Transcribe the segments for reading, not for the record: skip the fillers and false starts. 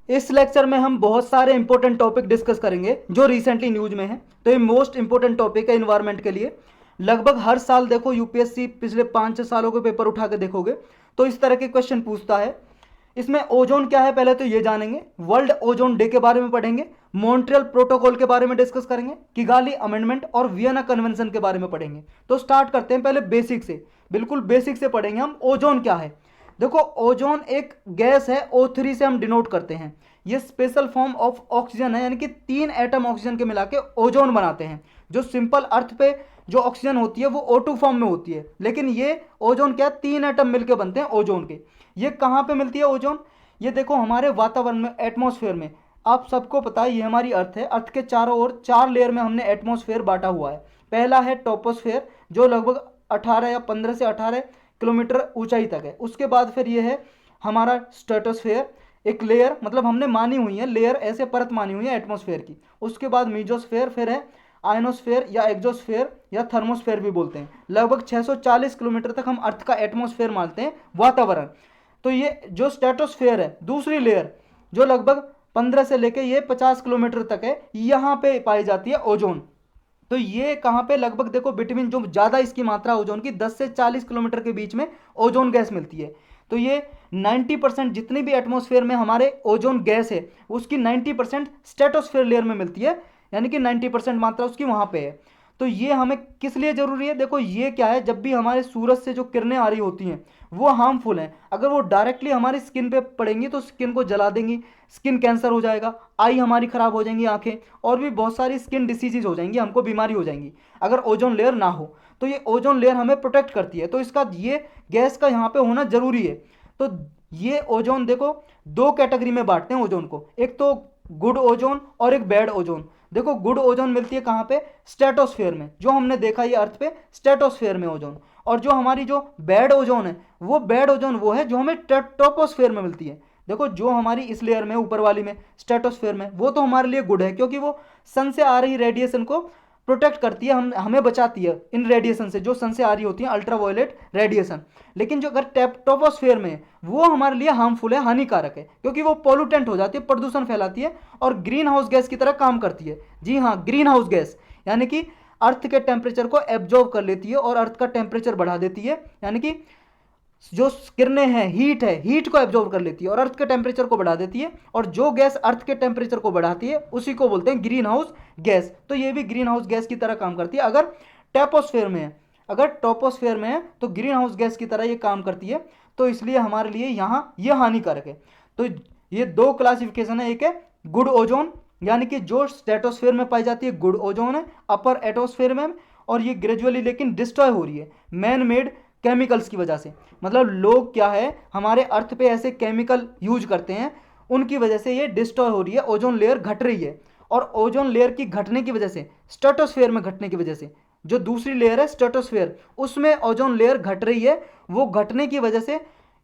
इस लेक्चर में हम बहुत सारे इंपॉर्टेंट टॉपिक डिस्कस करेंगे जो रिसेंटली न्यूज में है। तो ये मोस्ट इंपॉर्टेंट टॉपिक है इन्वायरमेंट के लिए। लगभग हर साल देखो यूपीएससी पिछले 5-6 सालों के पेपर उठा के देखोगे तो इस तरह के क्वेश्चन पूछता है। इसमें ओजोन क्या है पहले तो ये जानेंगे, वर्ल्ड ओजोन डे के बारे में पढ़ेंगे, मॉन्ट्रियल प्रोटोकॉल के बारे में डिस्कस करेंगे, किगाली अमेंडमेंट और वियना कन्वेंशन के बारे में पढ़ेंगे। तो स्टार्ट करते हैं पहले बेसिक से, बिल्कुल बेसिक से पढ़ेंगे हम। ओजोन क्या है? देखो ओजोन एक गैस है, O3 से हम डिनोट करते हैं। ये स्पेशल फॉर्म ऑफ ऑक्सीजन है, यानी कि 3 एटम ऑक्सीजन के मिला के ओजोन बनाते हैं। जो सिंपल अर्थ पे जो ऑक्सीजन होती है वो O2 फॉर्म में होती है, लेकिन ये ओजोन क्या, 3 एटम मिलकर बनते हैं ओजोन के। ये कहाँ पे मिलती है ओजोन? ये देखो हमारे वातावरण में, एटमॉस्फेयर में। आप सबको पता है ये हमारी अर्थ है, अर्थ के चारों ओर 4 लेयर में हमने एटमॉस्फेयर बांटा हुआ है। पहला है टोपोस्फेयर जो लगभग 18 या 15 से 18 किलोमीटर ऊंचाई तक है। उसके बाद फिर ये है हमारा स्ट्रेटोस्फेयर, एक लेयर, मतलब हमने मानी हुई है लेयर, ऐसे परत मानी हुई है एटमॉस्फेयर की। उसके बाद मीजोस्फेयर, फिर है आयनोस्फेयर या एक्सोस्फेयर या थर्मोस्फेयर भी बोलते हैं। लगभग 640 किलोमीटर तक हम अर्थ का एटमॉस्फेयर मानते हैं, वातावरण। तो ये जो स्ट्रेटोस्फेयर है, दूसरी लेयर, जो लगभग 15 से लेके ये 50 किलोमीटर तक है, यहाँ पे पाई जाती है ओजोन। तो ये कहाँ पे, लगभग देखो बिटवीन, जो ज़्यादा इसकी मात्रा ओजोन की 10 से 40 किलोमीटर के बीच में ओजोन गैस मिलती है। तो ये 90% जितनी भी एटमॉस्फेयर में हमारे ओजोन गैस है उसकी 90% स्ट्रेटोस्फेयर लेयर में मिलती है, यानी कि 90% मात्रा उसकी वहाँ पे है। तो ये हमें किस लिए ज़रूरी है? देखो ये क्या है, जब भी हमारे सूरज से जो किरणें आ रही होती हैं वो हार्मफुल हैं। अगर वो डायरेक्टली हमारी स्किन पे पड़ेंगी तो स्किन को जला देंगी, स्किन कैंसर हो जाएगा, आई हमारी ख़राब हो जाएंगी, आंखें, और भी बहुत सारी स्किन डिसीजेज हो जाएंगी, हमको बीमारी हो जाएंगी अगर ओजोन लेयर ना हो। तो ये ओजोन लेयर हमें प्रोटेक्ट करती है, तो इसका ये गैस का यहाँ पे होना ज़रूरी है। तो ये ओजोन देखो 2 कैटेगरी में बांटते हैं ओजोन को, एक तो गुड ओजोन और एक बैड ओजोन। देखो गुड ओजोन मिलती है कहाँ पे? स्ट्रेटोस्फेयर में, जो हमने देखा ये अर्थ पे स्ट्रेटोस्फेयर में ओजोन। और जो हमारी जो बैड ओजोन है, वो बैड ओजोन वो है जो हमें ट्रोपोस्फेयर में मिलती है। देखो जो हमारी इस लेयर में, ऊपर वाली में, स्ट्रेटोस्फेयर में, वो तो हमारे लिए गुड है क्योंकि वो सन से आ रही रेडिएशन को प्रोटेक्ट करती है, हमें बचाती है इन रेडिएशन से जो सन से आ रही होती है, अल्ट्रावायलेट रेडिएशन। लेकिन जो अगर ट्रोपोस्फेयर में है वो हमारे लिए हार्मफुल है, हानिकारक है, क्योंकि वो पोल्यूटेंट हो जाती है, प्रदूषण फैलाती है और ग्रीन हाउस गैस की तरह काम करती है। जी हाँ, ग्रीन हाउस गैस, यानी कि अर्थ के टेम्परेचर को एब्जॉर्ब कर लेती है और अर्थ का टेम्परेचर बढ़ा देती है, यानी कि जो किरणें हैं, हीट है, हीट को एब्जॉर्ब कर लेती है और अर्थ के टेम्परेचर को बढ़ा देती है। और जो गैस अर्थ के टेम्परेचर को बढ़ाती है उसी को बोलते हैं ग्रीन हाउस गैस। तो ये भी ग्रीन हाउस गैस की तरह काम करती है अगर ट्रोपोस्फेयर में है। अगर ट्रोपोस्फेयर में है तो ग्रीन हाउस गैस की तरह ये काम करती है, तो इसलिए हमारे लिए यहाँ ये हानिकारक है। तो ये 2 क्लासिफिकेशन है, एक है गुड ओजोन, यानी कि जो स्ट्रेटोस्फेयर में पाई जाती है गुड ओजोन है, अपर एटमॉस्फेयर में, और ये ग्रेजुअली लेकिन डिस्ट्रॉय हो रही है मैन मेड केमिकल्स की वजह से। मतलब लोग क्या है, हमारे अर्थ पे ऐसे केमिकल यूज करते हैं, उनकी वजह से ये डिस्ट्रॉय हो रही है, ओजोन लेयर घट रही है। और ओजोन लेयर की घटने की वजह से, स्ट्रेटोस्फेयर में घटने की वजह से, जो दूसरी लेयर है स्ट्रेटोस्फेयर, उसमें ओजोन लेयर घट रही है। वो घटने की वजह से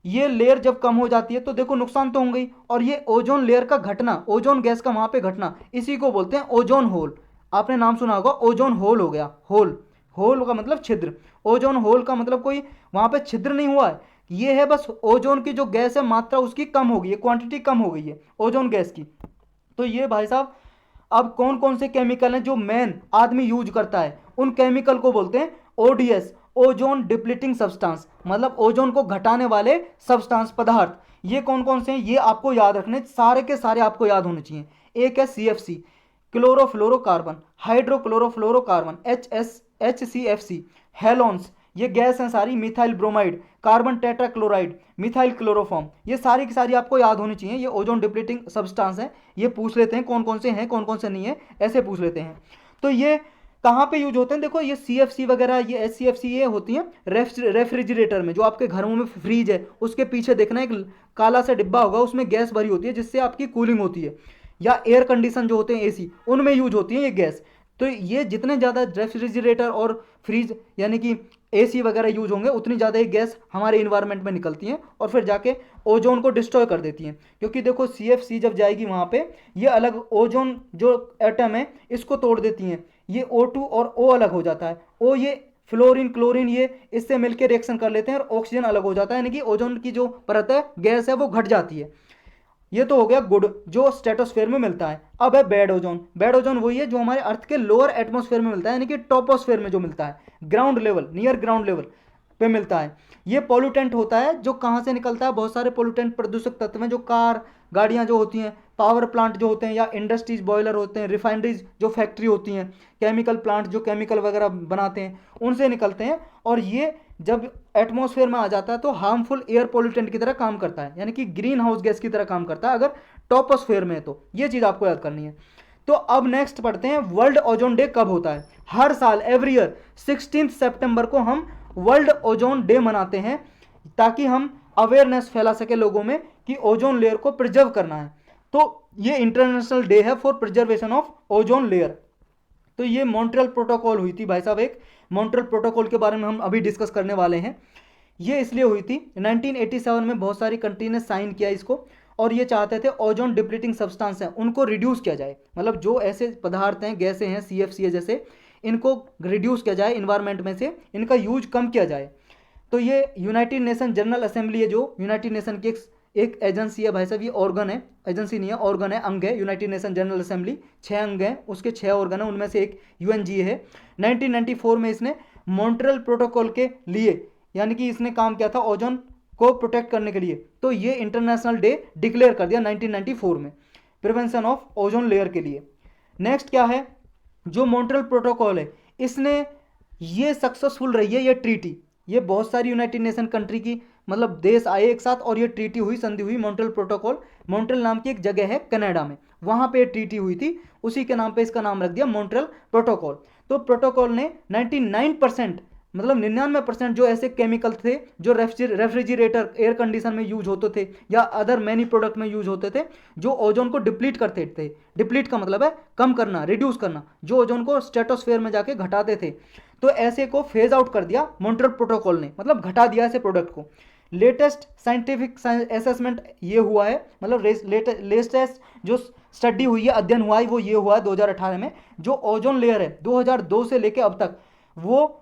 ये लेयर जब कम हो जाती है तो देखो नुकसान तो हो गई, और ये ओजोन लेयर का घटना, ओजोन गैस का वहाँ पे घटना, इसी को बोलते हैं ओजोन होल। आपने नाम सुना होगा, ओजोन होल हो गया, होल, होल का मतलब छिद्र, ओजोन होल का मतलब कोई वहाँ पे छिद्र नहीं हुआ है, ये है बस ओजोन की जो गैस है मात्रा उसकी कम हो गई है, क्वांटिटी कम हो गई है ओजोन गैस की। तो ये भाई साहब, अब कौन कौन से केमिकल हैं जो मेन आदमी यूज करता है, उन केमिकल को बोलते हैं ओडीएस, ओजोन डिप्लीटिंग सब्सटेंस, मतलब ओजोन को घटाने वाले सब्सटेंस, पदार्थ। ये कौन कौन से हैं ये आपको याद रखने, सारे के सारे आपको याद होने चाहिए। एक है CFC, chlorofluorocarbon, hydrochlorofluorocarbon, HCFC, halons, ये गैस हैं सारी, methyl bromide, carbon tetrachloride, methyl chloroform, ये सारी की सारी आपको याद होनी चाहिए। ये ओजोन डिप्लीटिंग सब्सटेंस है। ये पूछ लेते हैं कौन कौन से हैं, कौन कौन से नहीं है, ऐसे पूछ लेते हैं। तो ये कहाँ पे यूज होते हैं? देखो ये CFC वगैरह, ये HCFC, ये होती हैं रेफ्रिजरेटर में, जो आपके घरों में फ्रीज है उसके पीछे देखना एक काला सा डिब्बा होगा, उसमें गैस भरी होती है जिससे आपकी कूलिंग होती है। या एयर कंडीशन जो होते हैं AC, उनमें यूज होती है ये गैस। तो ये जितने ज़्यादा रेफ्रिजरेटर और फ्रीज यानी कि AC वगैरह यूज होंगे उतनी ज़्यादा ये गैस हमारे इन्वायरमेंट में निकलती हैं और फिर जाके ओजोन को डिस्ट्रॉय कर देती हैं। क्योंकि देखो CFC जब जाएगी वहाँ पे, ये अलग ओजोन जो एटम है इसको तोड़ देती हैं, ये O2 और O अलग हो जाता है, O ये फ्लोरीन क्लोरीन ये इससे मिलकर रिएक्शन कर लेते हैं और ऑक्सीजन अलग हो जाता है, यानी कि ओजोन की जो परत है, गैस है, वो घट जाती है। ये तो हो गया गुड, जो स्ट्रेटोस्फेयर में मिलता है। अब है बैड ओजोन। बैड ओजोन वही है जो हमारे अर्थ के लोअर एटमॉस्फेयर में मिलता है, यानी कि टॉपोस्फेयर में जो मिलता है, ground level, near ground level पे मिलता है। ये पॉल्यूटेंट होता है जो कहाँ से निकलता है, बहुत सारे पॉल्यूटेंट प्रदूषक तत्व हैं जो कार गाड़ियाँ जो होती हैं, पावर प्लांट जो होते हैं, या इंडस्ट्रीज बॉयलर होते हैं, रिफाइनरीज जो फैक्ट्री होती हैं, केमिकल प्लांट जो केमिकल वगैरह बनाते हैं, उनसे निकलते हैं। और ये जब एटमॉस्फेयर में आ जाता है तो हार्मफुल एयर पॉल्यूटेंट की तरह काम करता है, यानी कि ग्रीन हाउस गैस की तरह काम करता है अगर टॉपोस्फेयर में है तो। ये चीज़ आपको याद करनी है। तो अब नेक्स्ट पढ़ते हैं वर्ल्ड ओजोन डे कब होता है। हर साल एवरी ईयर 16 सितंबर को हम वर्ल्ड ओजोन डे मनाते हैं, ताकि हम अवेयरनेस फैला सके लोगों में कि ओजोन लेयर को प्रिजर्व करना है। तो ये इंटरनेशनल डे है for preservation of ozone layer. तो ये मॉन्ट्रियल प्रोटोकॉल हुई थी भाई साहब, एक मॉन्ट्रियल प्रोटोकॉल के बारे में हम अभी डिस्कस करने वाले हैं। ये इसलिए हुई थी 1987 में बहुत सारी कंट्री ने साइन किया इसको, और ये चाहते थे ओजोन डिप्लीटिंग सब्सटेंस हैं उनको रिड्यूस किया जाए, मतलब जो ऐसे पदार्थ हैं, गैसें हैं, CFC जैसे, इनको रिड्यूस किया जाए इन्वायरमेंट में से, इनका यूज कम किया जाए। तो ये यूनाइटेड नेशन जनरल असेंबली है, जो यूनाइटेड नेशन की एक एजेंसी है भाई साहब, ये ऑर्गन है, एजेंसी नहीं है, ऑर्गन है, अंग है। यूनाइटेड नेशन जनरल असेंबली 6 अंग हैं, उसके 6 ऑर्गन है, उनमें से एक UNGA है। 1994 में इसने मॉन्ट्रियल प्रोटोकॉल के लिए, यानी कि इसने काम किया था ओजोन को प्रोटेक्ट करने के लिए, तो ये इंटरनेशनल डे डिक्लेयर कर दिया 1994 में, प्रिवेंशन ऑफ ओजोन लेयर के लिए। नेक्स्ट क्या है, जो मॉन्ट्रियल प्रोटोकॉल है, इसने ये सक्सेसफुल रही है ये ट्रीटी। ये बहुत सारी यूनाइटेड नेशन कंट्री की, मतलब देश आए एक साथ और ये ट्रीटी हुई, संधि हुई, मॉन्ट्रियल प्रोटोकॉल। मॉन्ट्रियल नाम की एक जगह है कनाडा में, वहाँ पे ट्रीटी हुई थी, उसी के नाम पे इसका नाम रख दिया मॉन्ट्रियल प्रोटोकॉल। तो प्रोटोकॉल ने 99%, मतलब 99% जो ऐसे केमिकल थे जो रेफ्रिजरेटर, एयर कंडीशन में यूज होते थे या अदर मैनी प्रोडक्ट में यूज होते थे, जो ओजोन को डिप्लीट करते थे। डिप्लीट का मतलब है कम करना, रिड्यूस करना, जो ओजोन को स्ट्रेटोस्फेयर में जाके घटाते थे। तो ऐसे को फेज आउट कर दिया मॉन्ट्रियल प्रोटोकॉल ने, मतलब घटा दिया ऐसे प्रोडक्ट को। लेटेस्ट साइंटिफिक असेसमेंट ये हुआ है, मतलब लेटेस्ट जो स्टडी हुई है, अध्ययन हुआ है, वो ये हुआ है 2018 में। जो ओजोन लेयर है 2002 से लेके अब तक वो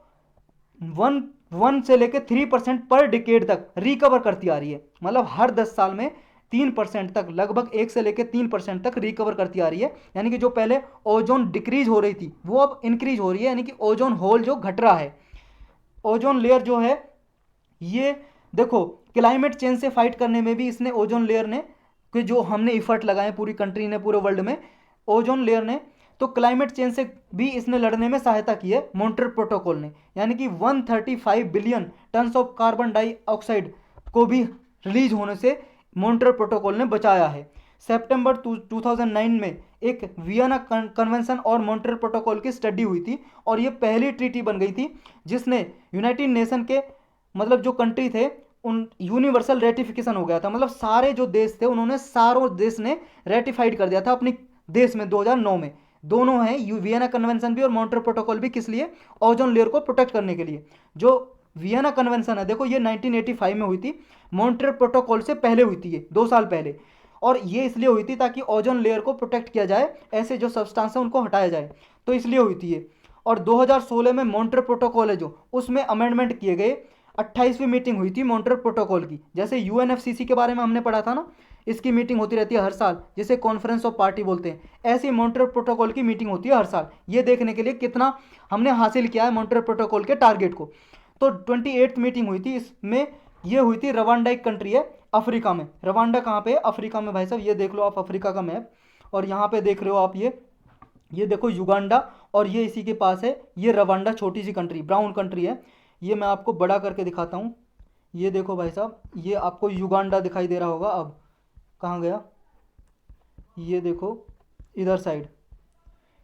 1 से लेके 3% पर डिकेड तक रिकवर करती आ रही है, मतलब हर 10 साल में 3% तक, लगभग 1 से लेके 3% तक रिकवर करती आ रही है। यानी कि जो पहले ओजोन डिक्रीज हो रही थी वो अब इंक्रीज हो रही है, यानी कि ओजोन होल जो घट रहा है। ओजोन लेयर जो है ये देखो, क्लाइमेट चेंज से फाइट करने में भी इसने, ओजोन लेयर ने, कि जो हमने इफर्ट लगाए पूरी कंट्री ने, पूरे वर्ल्ड में, ओजोन लेयर ने, तो क्लाइमेट चेंज से भी इसने लड़ने में सहायता की है मॉन्ट्रियल प्रोटोकॉल ने। यानी कि 135 billion tons of carbon dioxide को भी रिलीज होने से मॉन्ट्रियल प्रोटोकॉल ने बचाया है। सितंबर 2009 में एक वियना कन्वेंशन और मॉन्ट्रियल प्रोटोकॉल की स्टडी हुई थी, और ये पहली ट्रीटी बन गई थी जिसने यूनाइटेड नेशन के, मतलब जो कंट्री थे, उन यूनिवर्सल रेटिफिकेशन हो गया था, मतलब सारे जो देश थे उन्होंने, सारों देश ने रेटिफाइड कर दिया था अपने देश में 2009 में। दोनों हैं, वियना कन्वेंशन भी और मॉन्ट्रियल प्रोटोकॉल भी, किस लिए, ओजोन लेयर को प्रोटेक्ट करने के लिए। जो वियना कन्वेंशन है देखो, ये 1985 में हुई थी, मॉन्ट्रियल प्रोटोकॉल से पहले हुई थी, ये 2 साल पहले। और ये इसलिए हुई थी ताकि ओजोन लेयर को प्रोटेक्ट किया जाए, ऐसे जो सब्सटेंस है उनको हटाया जाए, तो इसलिए हुई थी ये। और 2016 में मॉन्ट्रियल प्रोटोकॉल है जो, उसमें अमेंडमेंट किए गए। 28वीं मीटिंग हुई थी मॉन्ट्रियल प्रोटोकॉल की, जैसे UNFCCC के बारे में हमने पढ़ा था ना, इसकी मीटिंग होती रहती है हर साल, जिसे कॉन्फ्रेंस ऑफ पार्टी बोलते हैं, ऐसी मॉन्ट्रियल प्रोटोकॉल की मीटिंग होती है हर साल, ये देखने के लिए कितना हमने हासिल किया है मॉन्ट्रियल प्रोटोकॉल के टारगेट को। तो 28th मीटिंग हुई थी, इसमें ये हुई थी, रवांडा एक कंट्री है अफ्रीका में। रवांडा कहाँ पे है, अफ्रीका में भाई साहब, ये देख लो आप अफ्रीका का मैप, और यहाँ पे देख रहे हो आप ये देखो युगांडा, और ये इसी के पास है, ये रवांडा, छोटी सी कंट्री, ब्राउन कंट्री है। ये मैं आपको बड़ा करके दिखाता हूँ, ये देखो भाई साहब, ये आपको युगांडा दिखाई दे रहा होगा। अब कहाँ गया, ये देखो इधर साइड,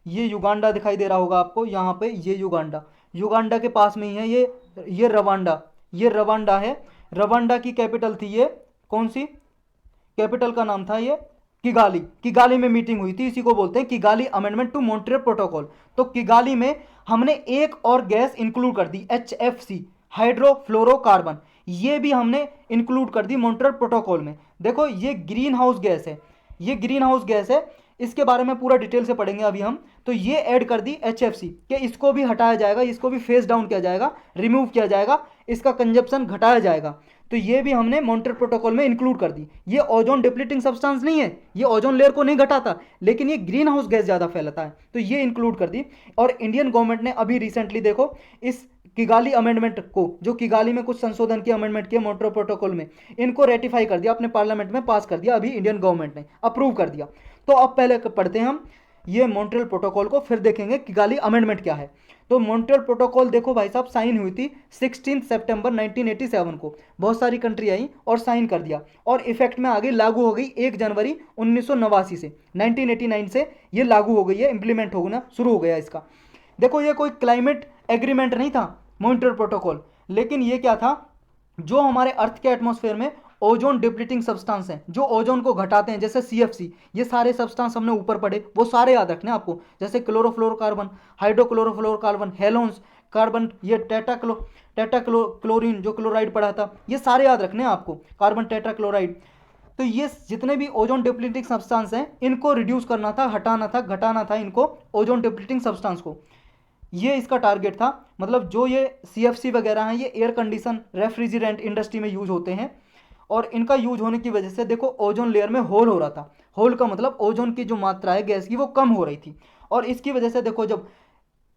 ये युगांडा दिखाई दे रहा होगा आपको, यहाँ पे ये युगांडा, युगांडा के पास में ही है ये रवांडा, ये रवांडा है। रवांडा की कैपिटल थी ये, कौन सी कैपिटल का नाम था ये, किगाली। किगाली में मीटिंग हुई थी, इसी को बोलते हैं Kigali amendment to Montreal protocol. तो किगाली में हमने एक और गैस इंक्लूड कर दी, HFC, हाइड्रोफ्लोरोकार्बन, ये भी हमने इंक्लूड कर दी मॉन्ट्रियल प्रोटोकॉल में। देखो ये ग्रीन हाउस गैस है, ये ग्रीन हाउस गैस है, इसके बारे में पूरा डिटेल से पढ़ेंगे अभी हम। तो ये ऐड कर दी HFC कि इसको भी हटाया जाएगा, इसको भी फेस डाउन किया जाएगा, रिमूव किया जाएगा, इसका कंजप्शन घटाया जाएगा। तो ये भी हमने मॉन्ट्रियल प्रोटोकॉल में इंक्लूड कर दी। ये ओजोन डिप्लीटिंग सब्सटेंस नहीं है, ये ओजोन लेयर को नहीं घटाता, लेकिन ये ग्रीन हाउस गैस ज़्यादा फैलाता है, तो ये इंक्लूड कर दी। और इंडियन गवर्नमेंट ने अभी रिसेंटली देखो इस किगाली अमेंडमेंट को, जो किगाली में कुछ संशोधन की अमेंडमेंट किया मॉन्ट्रियल प्रोटोकॉल में, इनको रेटिफाई कर दिया, अपने पार्लियामेंट में पास कर दिया, अभी इंडियन गवर्नमेंट ने अप्रूव कर दिया। तो अब पहले पढ़ते हैं हम ये मॉन्ट्रियल प्रोटोकॉल को, फिर देखेंगे किगाली अमेंडमेंट क्या है। तो मॉन्ट्रियल प्रोटोकॉल देखो भाई साहब, साइन हुई थी 16 सितंबर 1987 को, बहुत सारी कंट्री आई और साइन कर दिया, और इफेक्ट में आ गई, लागू हो गई 1 जनवरी 1989 से, 1989 से ये लागू हो गई है, इंप्लीमेंट होना शुरू हो गया इसका। देखो ये कोई क्लाइमेट एग्रीमेंट नहीं था मॉन्ट्रियल प्रोटोकॉल, लेकिन ये क्या था, जो हमारे अर्थ के एटमॉस्फेयर में ओजोन डिप्लीटिंग सब्सटेंस हैं, जो ओजोन को घटाते हैं, जैसे सीएफसी, ये सारे सब्सटेंस हमने ऊपर पढ़े, वो सारे याद रखने आपको, जैसे क्लोरोफ्लोरोकार्बन, हाइड्रोक्लोरोफ्लोरोकार्बन, हेलोन्स कार्बन, ये टेट्राक्लोरीन जो क्लोराइड पढ़ा था, ये सारे याद रखने हैं आपको, कार्बन टेट्राक्लोराइड। तो ये जितने भी ओजोन डिप्लीटिंग सब्सटेंस हैं, इनको रिड्यूस करना था, हटाना था, घटाना था इनको, ओजोन डिप्लीटिंग सब्सटेंस को, ये इसका टारगेट था। मतलब जो ये सीएफसी वगैरह हैं, ये एयर कंडीशन रेफ्रिजरेंट इंडस्ट्री में यूज होते हैं, और इनका यूज होने की वजह से देखो ओजोन लेयर में होल हो रहा था। होल का मतलब ओजोन की जो मात्रा है गैस की वो कम हो रही थी, और इसकी वजह से देखो जब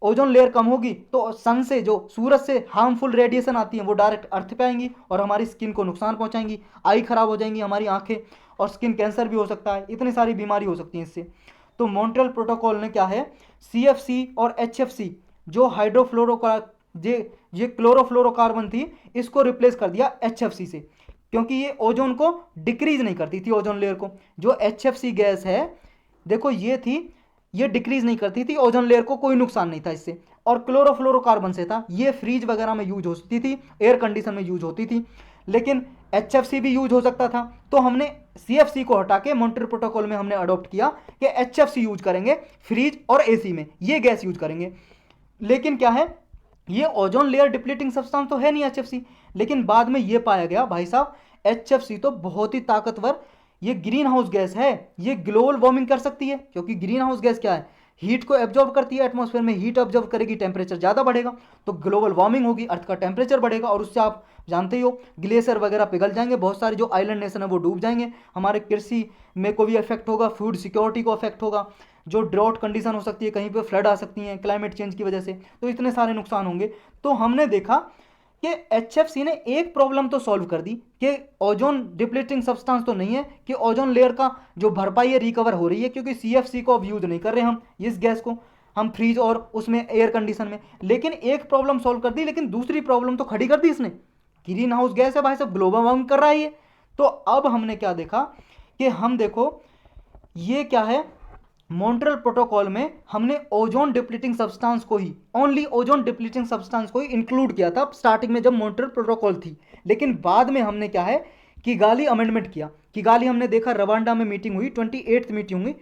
ओजोन लेयर कम होगी तो सन से, जो सूरज से हार्मफुल रेडिएशन आती है, वो डायरेक्ट अर्थ पे आएंगी और हमारी स्किन को नुकसान पहुंचाएंगी, आई खराब हो जाएंगी हमारी आंखें, और स्किन कैंसर भी हो सकता है, इतनी सारी बीमारी हो सकती है इससे। तो मॉन्ट्रियल प्रोटोकॉल ने क्या है, सीएफसी और एचएफसी, जो ये क्लोरोफ्लोरोकार्बन थी, इसको रिप्लेस कर दिया एचएफसी से, क्योंकि ये ओजोन को डिक्रीज नहीं करती थी, ओजोन लेयर को। जो एचएफसी गैस है देखो ये थी, ये डिक्रीज नहीं करती थी ओजोन लेयर को, कोई नुकसान नहीं था इससे। और क्लोरोफ्लोरोकार्बन से था, ये फ्रीज वगैरह में यूज होती थी, एयर कंडीशन में यूज होती थी, लेकिन एचएफसी भी यूज हो सकता था। तो हमने सीएफसी को हटा के मॉन्ट्रियल प्रोटोकॉल में हमने अडॉप्ट किया कि एचएफसी यूज करेंगे फ्रीज और एसी में, ये गैस यूज करेंगे। लेकिन क्या है, ये ओजोन लेयर डिप्लीटिंग सब्सटेंस तो है नहीं एचएफसी, लेकिन बाद में ये पाया गया भाई साहब एचएफसी तो बहुत ही ताकतवर ये ग्रीन हाउस गैस है, ये ग्लोबल वार्मिंग कर सकती है, क्योंकि ग्रीन हाउस गैस क्या है, हीट को एब्जॉर्ब करती है, एटमॉस्फेयर में हीट एब्जॉर्ब करेगी, टेम्परेचर ज़्यादा बढ़ेगा तो ग्लोबल वार्मिंग होगी, अर्थ का टेम्परेचर बढ़ेगा, और उससे आप जानते ही हो ग्लेशियर वगैरह पिघल जाएंगे, बहुत सारे जो आइलैंड नेशन है वो डूब जाएंगे, हमारे कृषि में को भी इफेक्ट होगा, फूड सिक्योरिटी को इफेक्ट होगा, जो ड्रॉट कंडीशन हो सकती है, कहीं पे फ्लड आ सकती हैं क्लाइमेट चेंज की वजह से, तो इतने सारे नुकसान होंगे। तो हमने देखा कि एचएफसी ने एक प्रॉब्लम तो सॉल्व कर दी कि ओजोन डिप्लीटिंग सब्सटेंस तो नहीं है, कि ओजोन लेयर का जो भरपाई है रिकवर हो रही है, क्योंकि सीएफसी को अब यूज नहीं कर रहे हम, इस गैस को हम फ्रीज और उसमें एयर कंडीशन में, लेकिन एक प्रॉब्लम सॉल्व कर दी, लेकिन दूसरी प्रॉब्लम तो खड़ी कर दी इसने, ग्रीन हाउस गैस है भाई साहब, ग्लोबल वार्मिंग कर रहा है ये। तो अब हमने क्या देखा कि हम देखो ये क्या है, मॉन्ट्रियल प्रोटोकॉल में हमने ओजोन डिप्लीटिंग सब्सटेंस को ही, ओनली ओजोन डिप्लीटिंग सब्सटेंस को ही इंक्लूड किया था स्टार्टिंग में जब मॉन्ट्रियल प्रोटोकॉल थी, लेकिन बाद में हमने क्या है किगाली अमेंडमेंट किया। किगाली हमने देखा रवांडा में मीटिंग हुई, 28th मीटिंग हुई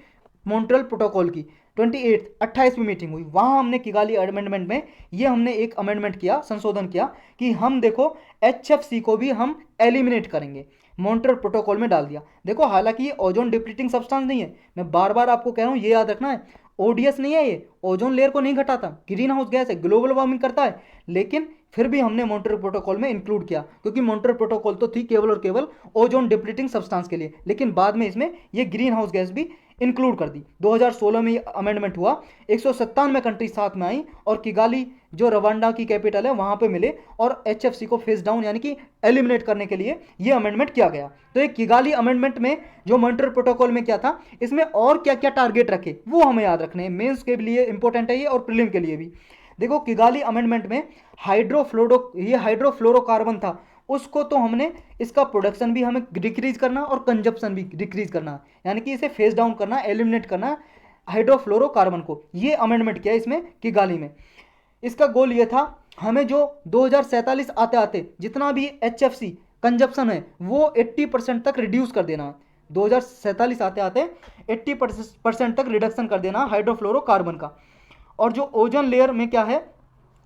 मॉन्ट्रियल प्रोटोकॉल की, 28वीं मीटिंग हुई, वहाँ हमने किगाली अमेंडमेंट में ये हमने एक अमेंडमेंट किया, संशोधन किया कि हम देखो एचएफसी को भी हम एलिमिनेट करेंगे, मॉन्ट्रियल प्रोटोकॉल में डाल दिया। देखो हालांकि ये ओजोन डिप्लीटिंग सब्सटेंस नहीं है, मैं बार बार आपको कह रहा हूँ, ये याद रखना है, ओडीएस नहीं है ये, ओजोन लेयर को नहीं घटाता, ग्रीन हाउस गैस है, ग्लोबल वार्मिंग करता है, लेकिन फिर भी हमने मॉन्ट्रियल प्रोटोकॉल में इंक्लूड किया, क्योंकि मॉन्ट्रियल प्रोटोकॉल तो थी केवल और केवल ओजोन डिप्लीटिंग सब्सटेंस के लिए, लेकिन बाद में इसमें ये ग्रीन हाउस गैस भी इंक्लूड कर दी। 2016 में ये अमेंडमेंट हुआ, 197 कंट्री साथ में आई, और किगाली जो रवांडा की कैपिटल है वहाँ पे मिले, और एचएफसी को फेस डाउन यानी कि एलिमिनेट करने के लिए ये अमेंडमेंट किया गया। तो ये किगाली अमेंडमेंट में जो मॉन्ट्रियल प्रोटोकॉल में क्या था, इसमें और क्या क्या टारगेट रखे वो हमें याद रखने हैं, मेंस के लिए इंपॉर्टेंट है ये और प्रीलिम के लिए भी। देखो किगाली अमेंडमेंट में हाइड्रोफ्लोरोकार्बन था, उसको तो हमने इसका प्रोडक्शन भी हमें डिक्रीज करना और कंजप्शन भी डिक्रीज करना, यानी कि इसे फेस डाउन करना, एलिमिनेट करना हाइड्रोफ्लोरोकार्बन को, ये अमेंडमेंट किया इसमें किगाली में। इसका गोल ये था हमें जो 2047 आते आते जितना भी एचएफसी कंजप्शन है वो 80% तक रिड्यूस कर देना, 2047 आते आते 80% तक रिडक्शन कर देना हाइड्रोफ्लोरोकार्बन का। और जो ओजोन लेयर में क्या है,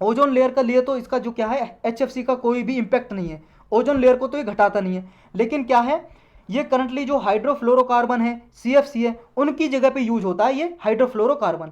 ओजोन लेयर का लिए तो इसका जो क्या है एचएफसी का कोई भी इंपैक्ट नहीं है, ओजोन लेयर को तो ये घटाता नहीं है, लेकिन क्या है ये करंटली जो हाइड्रोफ्लोरोकार्बन है सीएफसी है उनकी जगह पे यूज होता है ये हाइड्रोफ्लोरोकार्बन।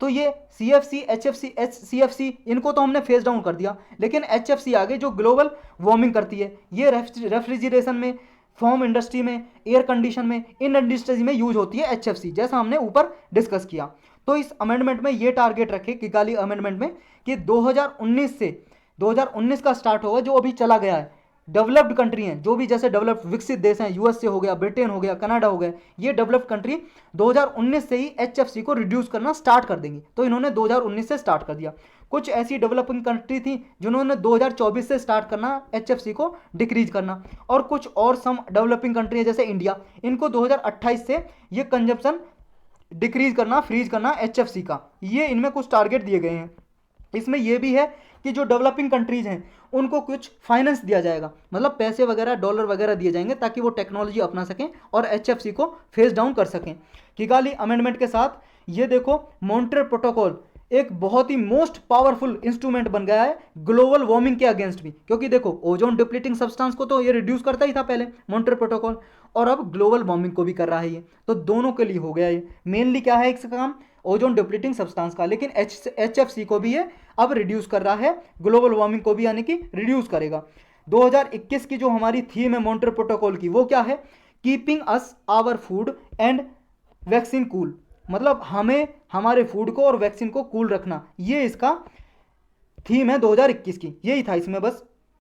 तो ये CFC, HFC, HCFC इनको तो हमने फेस डाउन कर दिया, लेकिन HFC आगे जो ग्लोबल वार्मिंग करती है, ये रेफ्रिजरेशन में, फॉर्म इंडस्ट्री में, एयर कंडीशन में, इन इंडस्ट्रीज में यूज होती है HFC, जैसा हमने ऊपर डिस्कस किया। तो इस अमेंडमेंट में ये टारगेट रखे किगाली अमेंडमेंट में कि 2019 का स्टार्ट होगा, जो अभी चला गया है, डेवलप्ड कंट्री हैं जो भी, जैसे डेवलप्ड विकसित देश हैं, यूएसए हो गया, ब्रिटेन हो गया, कनाडा हो गया, ये डेवलप्ड कंट्री 2019 से ही HFC को रिड्यूस करना स्टार्ट कर देंगी। तो इन्होंने 2019 से स्टार्ट कर दिया। कुछ ऐसी डेवलपिंग कंट्री थी जिन्होंने 2024 से स्टार्ट करना HFC को डिक्रीज करना, और कुछ और सम डेवलपिंग कंट्री है जैसे इंडिया, इनको 2028 से ये कंजप्शन डिक्रीज करना, फ्रीज करना HFC का, ये इनमें कुछ टारगेट दिए गए हैं। इसमें यह भी है कि जो डेवलपिंग कंट्रीज हैं उनको कुछ फाइनेंस दिया जाएगा, मतलब पैसे वगैरह, डॉलर वगैरह दिए जाएंगे ताकि वो टेक्नोलॉजी अपना सकें और HFC को फेस डाउन कर सकें। किगाली अमेंडमेंट के साथ ये देखो, मॉन्ट्रियल प्रोटोकॉल एक बहुत ही मोस्ट पावरफुल इंस्ट्रूमेंट बन गया है ग्लोबल वार्मिंग के अगेंस्ट भी, क्योंकि देखो ओजोन डिप्लीटिंग सब्सटेंस को तो ये रिड्यूस करता ही था पहले मॉन्ट्रियल प्रोटोकॉल, और अब ग्लोबल वार्मिंग को भी कर रहा है ये, तो दोनों के लिए हो गया ये। मेनली क्या है इसका काम, ओजोन डिप्लीटिंग सब्सटेंस का, लेकिन HFC को भी ये अब रिड्यूस कर रहा है, ग्लोबल वार्मिंग को भी यानी कि रिड्यूस करेगा। 2021 की जो हमारी थीम है मॉन्ट्रियल प्रोटोकॉल की, वो क्या है, keeping us our food and vaccine cool, मतलब हमें हमारे फूड को और वैक्सीन को कूल रखना, ये इसका थीम है 2021 की। यही था इसमें बस